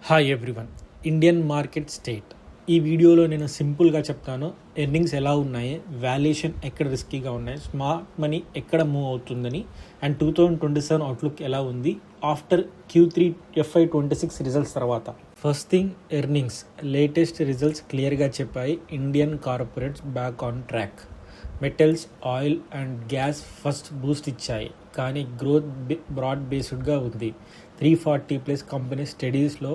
Hi everyone. Indian market state ఈ వీడియోలో నేను సింపుల్గా చెప్తాను. ఎర్నింగ్స్ ఎలా ఉన్నాయి, వాల్యుయేషన్ ఎక్కడ రిస్కీగా ఉన్నాయి, స్మార్ట్ మనీ ఎక్కడ మూవ్ అవుతుందని, అండ్ 2027 అవుట్లుక్ ఎలా ఉంది ఆఫ్టర్ Q3 FY26 రిజల్ట్స్ తర్వాత. First thing, earnings latest results క్లియర్గా చెప్పాయి. Indian corporates back on track. Metals, oil and gas first Boost ఇచ్చాయి, కానీ గ్రోత్ బ్రాడ్ బేస్డ్గా ఉంది. 340+ కంపెనీ స్టడీస్లో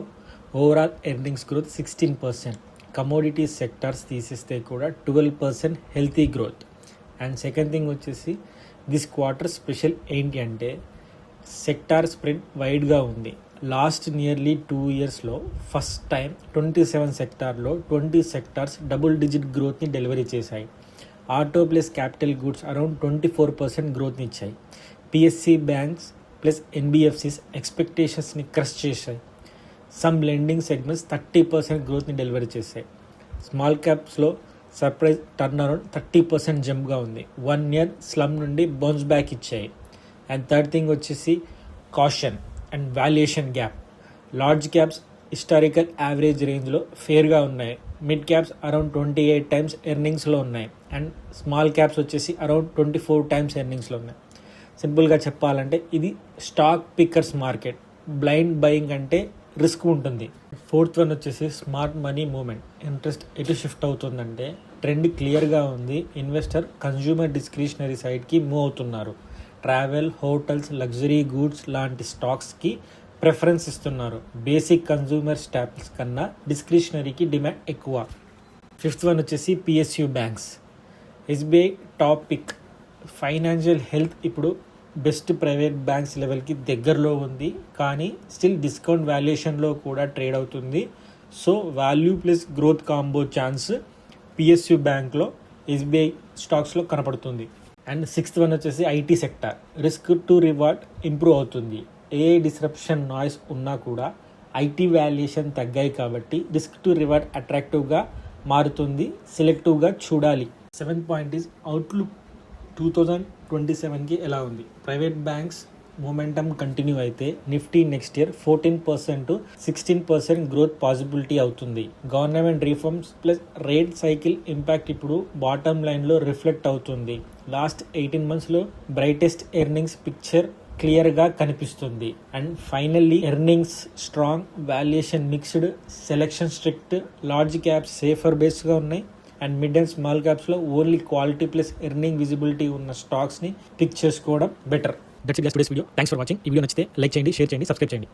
overall earnings growth 16%. Commodity sectors తీసేస్తే కూడా 12% healthy growth. And second thing వచ్చేసి దిస్ క్వార్టర్ స్పెషల్ ఏంటి అంటే సెక్టార్ స్ప్రెడ్ వైడ్గా ఉంది. లాస్ట్ నియర్లీ 2 yearsలో ఫస్ట్ టైం 27 సెక్టార్లో 20 సెక్టార్స్ డబుల్ డిజిట్ గ్రోత్ని డెలివరీ చేశాయి. Auto plus capital goods around 24% గ్రోత్ని ఇచ్చాయి. పిఎస్సి బ్యాంక్స్ ప్లస్ ఎన్బిఎఫ్సిస్ ఎక్స్పెక్టేషన్స్ని క్రష్ చేశాయి. సమ్ లెండింగ్ సెగ్మెంట్స్ 30% గ్రోత్ని డెలివరీ చేశాయి. స్మాల్ క్యాప్స్లో సర్ప్రైజ్ టర్న్ అరౌండ్ 30% జంప్గా ఉంది. 1 year స్లమ్ నుండి బౌన్స్ బ్యాక్ ఇచ్చాయి. అండ్ థర్డ్ థింగ్ వచ్చేసి caution and valuation gap. Large caps historical average రేంజ్లో ఫేర్గా ఉన్నాయి. మిడ్ క్యాప్స్ అరౌండ్ 28 times ఎర్నింగ్స్లో ఉన్నాయి. అండ్ స్మాల్ క్యాప్స్ వచ్చేసి అరౌండ్ 24 times ఎర్నింగ్స్లో ఉన్నాయి. సింపుల్గా చెప్పాలంటే ఇది stock pickers market. Blind buying అంటే రిస్క్ ఉంటుంది. ఫోర్త్ వన్ వచ్చేసి స్మార్ట్ మనీ మూవ్మెంట్. ఇంట్రెస్ట్ ఎటు షిఫ్ట్ అవుతుందంటే ట్రెండ్ క్లియర్గా ఉంది. ఇన్వెస్టర్ కన్జ్యూమర్ డిస్క్రిషనరీ సైడ్కి మూవ్ అవుతున్నారు. ట్రావెల్, హోటల్స్, లగ్జరీ గూడ్స్ లాంటి స్టాక్స్కి ప్రిఫరెన్స్ ఇస్తున్నారు. బేసిక్ కన్జ్యూమర్ స్టాప్స్ కన్నా డిస్క్రిషనరీకి డిమాండ్ ఎక్కువ. ఫిఫ్త్ వన్ వచ్చేసి PSU banks. SBI top pick. Financial health ఇప్పుడు బెస్ట్ ప్రైవేట్ బ్యాంక్స్ లెవెల్కి దగ్గరలో ఉంది, కానీ స్టిల్ డిస్కౌంట్ వాల్యుయేషన్లో కూడా ట్రేడ్ అవుతుంది. So value plus growth combo chance PSU బ్యాంక్లో, ఎస్బీఐ స్టాక్స్లో కనపడుతుంది. అండ్ సిక్స్త్ వన్ వచ్చేసి IT sector. Risk to reward improve అవుతుంది. ఏ డిస్రప్షన్ నాయిస్ ఉన్నా కూడా ఐటీ వాల్యుయేషన్ తగ్గాయి కాబట్టి రిస్క్ టు రివార్డ్ అట్రాక్టివ్గా మారుతుంది. సెలెక్టివ్గా చూడాలి. సెవెంత్ పాయింట్ ఈజ్ అవుట్లుక్ 2027కి ఎలా ఉంది. ప్రైవేట్ బ్యాంక్స్ మూమెంటం కంటిన్యూ అయితే Nifty next year 14% to 16% growth possibility అవుతుంది. Government reforms plus rate cycle impact ఇప్పుడు బాటమ్ లైన్లో రిఫ్లెక్ట్ అవుతుంది. లాస్ట్ 18 monthsలో బ్రైటెస్ట్ ఎర్నింగ్స్ పిక్చర్ క్లియర్గా కనిపిస్తుంది. And finally earnings strong, valuation mixed, selection strict. Large caps safer బేస్గా ఉన్నాయి. అండ్ మిడ్ అండ్ స్మాల్ క్యాప్స్లో only quality plus earning visibility ఉన్న స్టాక్స్ని పిక్ చేసుకోవడం better. That's it today's video. Thanks for watching. ఈ video నచ్చితే లైక్ చేయండి, share చేయండి, సబ్స్క్రైబ్ చేయండి.